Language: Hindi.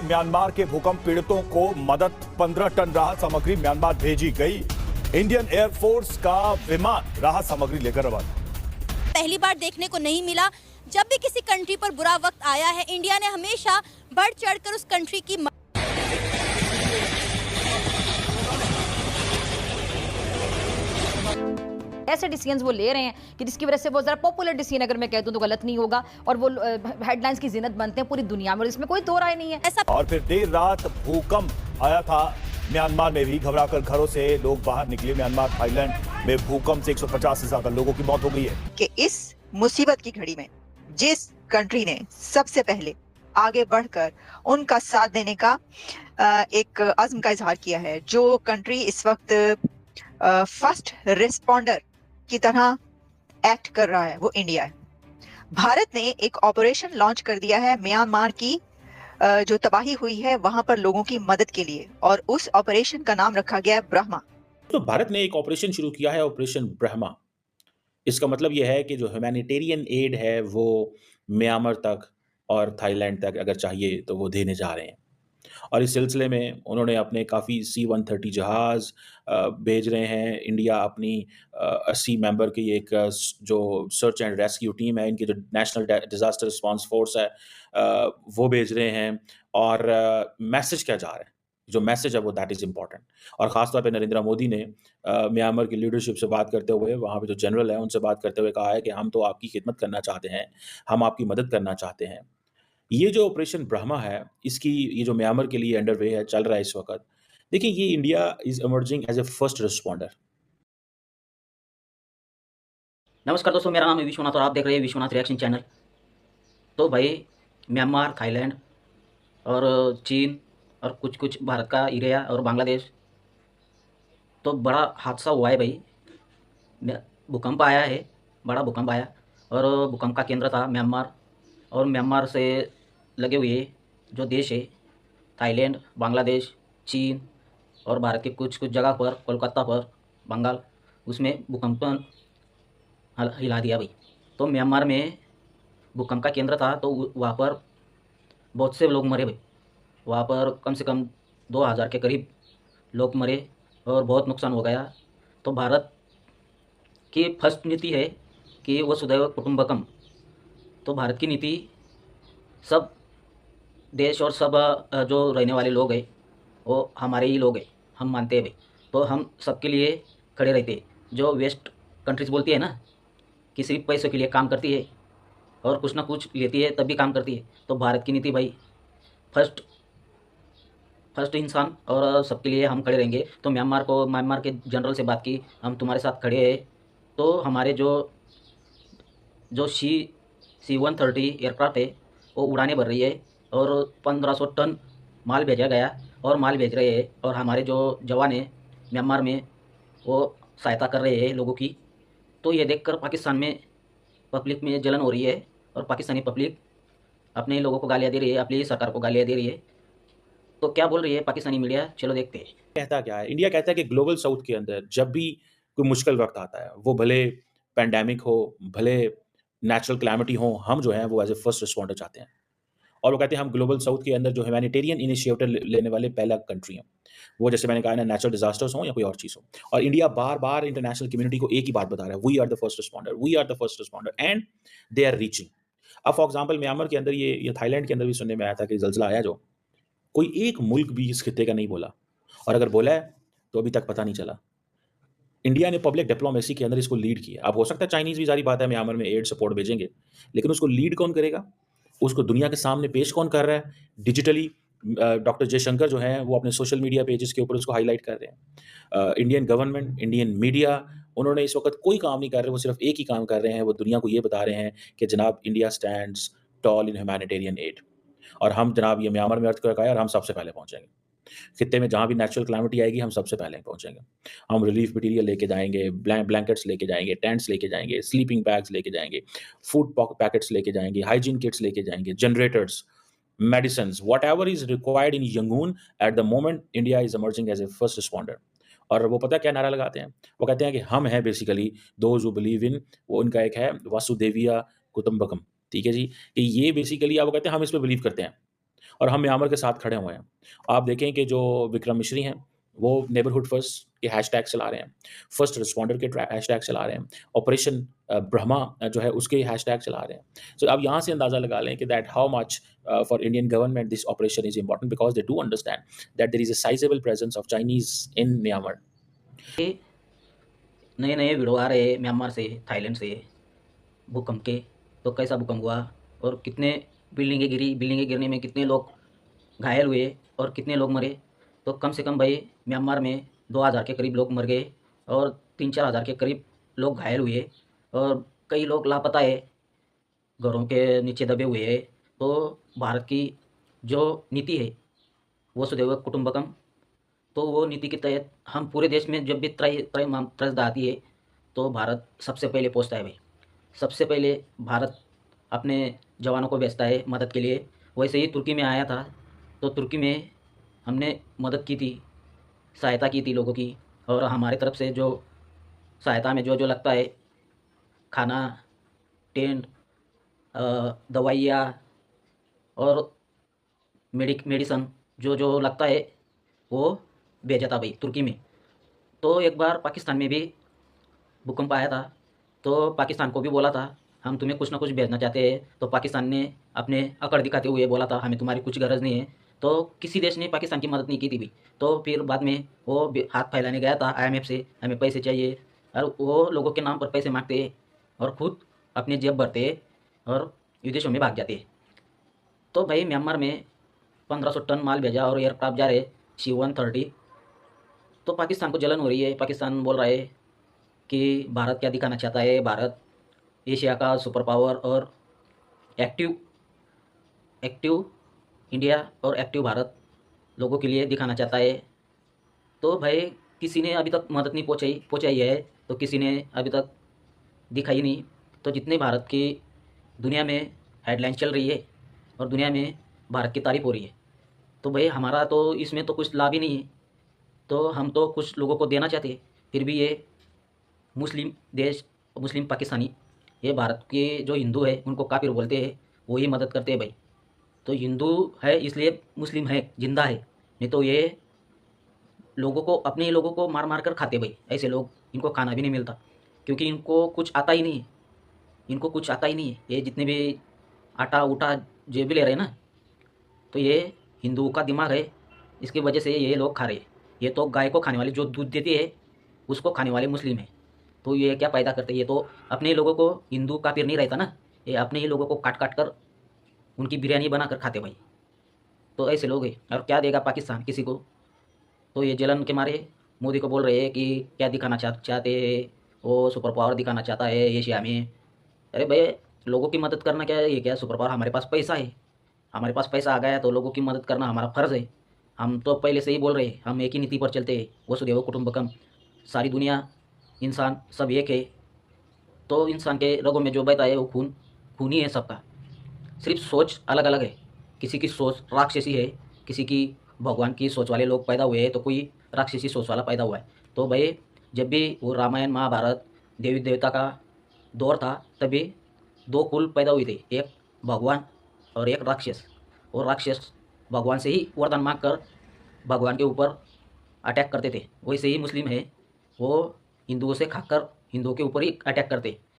म्यांमार के भूकंप पीड़ितों को मदद 15 टन राहत सामग्री म्यांमार भेजी गई। इंडियन एयरफोर्स का विमान राहत सामग्री लेकर रवाना। पहली बार देखने को नहीं मिला। जब भी किसी कंट्री पर बुरा वक्त आया है, इंडिया ने हमेशा बढ़ चढ़कर उस कंट्री की ऐसे डिसीजंस वो ले रहे हैं कि जिसकी वजह से वो जरा पॉपुलर डिसीजन, अगर मैं कहता हूं तो गलत नहीं होगा, और वो हेडलाइंस की जिन्नत बनते हैं पूरी दुनिया में, और इसमें कोई दो राय नहीं है। ऐसा और फिर देर रात भूकंप आया था म्यांमार में भी। घबराकर घरों से लोग बाहर निकले। म्यांमार थाईलैंड में भूकंप से 150 से ज्यादा लोगों की मौत हो गई है। कि इस मुसीबत की घड़ी में जिस कंट्री ने सबसे पहले आगे बढ़कर उनका साथ देने का एक अज़्म का इजहार किया है, जो कंट्री इस वक्त फर्स्ट रिस्पॉन्डर की तरह एक्ट कर रहा है, वो इंडिया है। भारत ने एक ऑपरेशन लॉन्च कर दिया है म्यांमार की जो तबाही हुई है वहां पर लोगों की मदद के लिए, और उस ऑपरेशन का नाम रखा गया है ब्रह्मा। तो भारत ने एक ऑपरेशन शुरू किया है, ऑपरेशन ब्रह्मा। इसका मतलब यह है कि जो ह्यूमैनिटेरियन एड है वो म्यांमार तक और थाईलैंड तक अगर चाहिए तो वो देने जा रहे हैं। और इस सिलसिले में उन्होंने अपने काफ़ी C-130 जहाज़ भेज रहे हैं। इंडिया अपनी 80 मेंबर की एक जो सर्च एंड रेस्क्यू टीम है, इनकी जो नेशनल डिज़ास्टर रिस्पांस फोर्स है, वो भेज रहे हैं। और मैसेज क्या जा रहा है, जो मैसेज है वो दैट इज़ इम्पॉर्टेंट। और ख़ास तौर पे नरेंद्र मोदी ने म्यांमार की लीडरशिप से बात करते हुए, वहाँ पे जो जनरल है उनसे बात करते हुए कहा है कि हम तो आपकी खिदमत करना चाहते हैं, हम आपकी मदद करना चाहते हैं। ये जो ऑपरेशन ब्रह्मा है, इसकी ये जो म्यांमार के लिए अंडरवे है, चल रहा है इस वक़्त। देखिए, ये India is emerging as a first responder. नमस्कार दोस्तों, मेरा नाम है विश्वनाथ और आप देख रहे हैं विश्वनाथ रिएक्शन चैनल। तो भाई, म्यांमार, थाईलैंड और चीन और कुछ भारत का एरिया और बांग्लादेश, तो बड़ा हादसा हुआ है भाई। भूकंप आया है, बड़ा भूकंप आया, और भूकंप का केंद्र था म्यांमार। और म्यांमार से लगे हुए जो देश है, थाईलैंड, बांग्लादेश, चीन और भारत के कुछ जगह पर, कोलकाता पर, बंगाल, उसमें भूकंप हिला दिया भाई। तो म्यांमार में भूकंप का केंद्र था, तो वहाँ पर बहुत से लोग मरे भाई। वहाँ पर कम से कम 2000 के करीब लोग मरे और बहुत नुकसान हो गया। तो भारत की फर्स्ट नीति है कि वसुधैव कुटुंबकम। तो भारत की नीति सब देश और सब जो रहने वाले लोग हैं वो हमारे ही लोग हैं, हम मानते हैं भाई। तो हम सबके लिए खड़े रहते हैं। जो वेस्ट कंट्रीज बोलती है ना कि सिर्फ पैसों के लिए काम करती है और कुछ ना कुछ लेती है तभी काम करती है, तो भारत की नीति भाई फर्स्ट इंसान और सबके लिए हम खड़े रहेंगे। तो म्यांमार के जनरल से बात की, हम तुम्हारे साथ खड़े हैं। तो हमारे जो C-130 एयरक्राफ्ट है वो उड़ाने भर रही है और 1500 टन माल भेजा गया और माल भेज रहे हैं। और हमारे जो जवान हैं म्यांमार में वो सहायता कर रहे हैं लोगों की। तो ये देखकर पाकिस्तान में पब्लिक में जलन हो रही है और पाकिस्तानी पब्लिक अपने लोगों को गालियाँ दे रही है, अपनी सरकार को गालियाँ दे रही है। तो क्या बोल रही है पाकिस्तानी मीडिया, चलो देखते हैं। कहता क्या है? इंडिया कहता है कि ग्लोबल साउथ के अंदर जब भी कोई मुश्किल वक़्त आता है, वो भले पैंडेमिक हो, भले नेचुरल कैलामिटी हो, हम जो हैं वो एज़ अ फर्स्ट रिस्पॉन्डर चाहते हैं। और वो कहते हैं हम ग्लोबल साउथ के अंदर जो ह्यूमैनिटेरियन इनिशिएटिव लेने वाले पहला कंट्री हैं। वो जैसे मैंने कहा ना, नेचुरल डिज़ास्टर्स हों या कोई और चीज़ हो। और इंडिया बार-बार इंटरनेशनल कम्युनिटी को एक ही बात बता रहा है, we are the first responder, we are the first responder and they are reaching. अब फॉर एग्ज़ाम्पल म्यांमार के अंदर ये थाईलैंड के अंदर भी सुनने में आया था कि ज़लज़ला आया जो, कोई एक मुल्क भी इस खित्ते का नहीं बोला, और अगर बोला है तो अभी तक पता नहीं चला। इंडिया ने पब्लिक डिप्लोमेसी के अंदर इसको लीड किया। अब हो सकता है चाइनीज़ भी ज़ाहिर बात है म्यांमार में एड सपोर्ट भेजेंगे, लेकिन उसको लीड कौन करेगा? उसको दुनिया के सामने पेश कौन कर रहा है? डिजिटली डॉक्टर जयशंकर जो हैं वो अपने सोशल मीडिया पेजेस के ऊपर उसको हाइलाइट कर रहे हैं। इंडियन गवर्नमेंट, इंडियन मीडिया, उन्होंने इस वक़्त कोई काम नहीं कर रहे, वो सिर्फ़ एक ही काम कर रहे हैं, वो दुनिया को ये बता रहे हैं कि जनाब इंडिया स्टैंड्स टॉल इन ह्यूमैनिटेरियन एड। और हम जनाब ये म्यांमार में अर्थक्वेक आया और हम सबसे पहले पहुँचेंगे। खित्ते में जहाँ भी नेचुरल कैलामिटी आएगी हम सबसे पहले पहुँचेंगे। हम रिलीफ मटीरियल लेके जाएँगे, ब्लैंकेट्स लेके जाएँगे, टेंट्स लेके जाएँगे, स्लीपिंग बैग्स लेके जाएँगे, फूड पैकेट्स लेके जाएँगे, हाइजीन किट्स लेके जाएँगे, generators, medicines, whatever is required in Yangon at the moment India is emerging as a first responder. और वो पता है क्या नारा लगाते हैं? वो कहते हैं कि हम हैं basically those who believe in, वो उनका एक है वसुधैव कुटुंबकम, ठीक है जी? कि ये बेसिकली अब वो कहते हैं हम इस पे बिलीव करते हैं। और हम म्यांमार के साथ खड़े हुए हैं। आप देखें कि जो विक्रम मिश्री हैं, वो नेबरहुड फर्स्ट के हैशटैग चला रहे हैं, फर्स्ट रिस्पॉन्डर के हैशटैग चला रहे हैं, ऑपरेशन ब्रह्मा जो है उसके हैशटैग चला रहे हैं। सो आप यहाँ से अंदाज़ा लगा लें कि that how much for Indian government this operation is important because they do understand that there is a sizeable presence of Chinese in Myanmar. नए नए वीडियो आ रहे हैं म्यांमार से, थाईलैंड से, भूकंप के। तो कैसा भूकंप हुआ और कितने बिल्डिंगें गिरी, बिल्डिंगें गिरने में कितने लोग घायल हुए और कितने लोग मरे। तो कम से कम भाई म्यांमार में 2000 के करीब लोग मर गए और 3-4 हज़ार के करीब लोग घायल हुए और कई लोग लापता है, घरों के नीचे दबे हुए हैं। तो भारत की जो नीति है वसुधैव कुटुंबकम, तो वो नीति के तहत हम पूरे देश में जब भी त्रैमासिक आती है तो भारत सबसे पहले पहुंचता है भाई। सबसे पहले भारत अपने जवानों को भेजता है मदद के लिए। वैसे ही तुर्की में आया था तो तुर्की में हमने मदद की थी, सहायता की थी लोगों की। और हमारे तरफ से जो सहायता में जो जो लगता है, खाना, टेंट, दवाइयाँ और मेडिसन जो जो लगता है वो भेजा था भाई तुर्की में। तो एक बार पाकिस्तान में भी भूकंप आया था तो पाकिस्तान को भी बोला था हम तुम्हें कुछ ना कुछ भेजना चाहते हैं। तो पाकिस्तान ने अपने अकड़ दिखाते हुए बोला था हमें तुम्हारी कुछ गरज नहीं है। तो किसी देश ने पाकिस्तान की मदद नहीं की थी भी। तो फिर बाद में वो हाथ फैलाने गया था IMF से, हमें पैसे चाहिए, और वो लोगों के नाम पर पैसे मांगते और खुद अपनी जेब भरते और विदेशों में भाग जाते। तो भाई म्यांमार में 1500 टन माल भेजा और एयरक्राफ्ट जा रहे C-130। तो पाकिस्तान को जलन हो रही है। पाकिस्तान बोल रहा है कि भारत क्या दिखाना चाहता है, भारत एशिया का सुपर पावर और एक्टिव इंडिया और एक्टिव भारत लोगों के लिए दिखाना चाहता है। तो भाई किसी ने अभी तक मदद नहीं पहुँचाई है, तो किसी ने अभी तक दिखाई नहीं। तो जितने भारत की दुनिया में हेडलाइन चल रही है और दुनिया में भारत की तारीफ हो रही है, तो भाई हमारा तो इसमें तो कुछ लाभ ही नहीं है। तो हम तो कुछ लोगों को देना चाहते हैं, फिर भी ये मुस्लिम देश, मुस्लिम पाकिस्तानी, ये भारत के जो हिंदू है उनको काफिर बोलते हैं, वही मदद करते हैं भाई। तो हिंदू है इसलिए मुस्लिम है, जिंदा है, नहीं तो ये लोगों को, अपने ही लोगों को मार मार कर खाते भाई। ऐसे लोग, इनको खाना भी नहीं मिलता क्योंकि इनको कुछ आता ही नहीं है, इनको कुछ आता ही नहीं है। ये जितने भी आटा ऊटा जो भी ले रहे हैं ना, तो ये हिंदुओं का दिमाग है, इसकी वजह से ये लोग खा रहे हैं। ये तो गाय को खाने वाले, जो दूध देती है उसको खाने वाले मुस्लिम है। तो ये क्या पैदा करते हैं, ये तो अपने ही लोगों को, हिंदू काफिर नहीं रहता ना, ये अपने ही लोगों को काट काट कर उनकी बिरयानी बना कर खाते भाई। तो ऐसे लोग हैं, और क्या देगा पाकिस्तान किसी को। तो ये जलन के मारे मोदी को बोल रहे हैं कि क्या दिखाना चाहते हैं, वो सुपर पावर दिखाना चाहता है एशिया में। अरे भाई लोगों की मदद करना क्या है, ये क्या सुपर पावर, हमारे पास पैसा है, हमारे पास पैसा आ गया तो लोगों की मदद करना हमारा फ़र्ज़ है। हम तो पहले से ही बोल रहे हैं, हम एक ही नीति पर चलते हैं, वसुधैव कुटुंबकम, सारी दुनिया, इंसान सब एक है। तो इंसान के रगों में जो बहता है वो खून ही है सबका, सिर्फ सोच अलग अलग है। किसी की सोच राक्षसी है, किसी की भगवान की सोच वाले लोग पैदा हुए हैं, तो कोई राक्षसी सोच वाला पैदा हुआ है। तो भाई जब भी वो रामायण महाभारत देवी देवता का दौर था, तभी 2 कुल पैदा हुए थे, एक भगवान और एक राक्षस। और राक्षस भगवान से ही वरदान मांग कर भगवान के ऊपर अटैक करते थे। वैसे ही मुस्लिम है, वो हिंदुओं से खाकर हिंदुओं के ऊपर ही अटैक करते।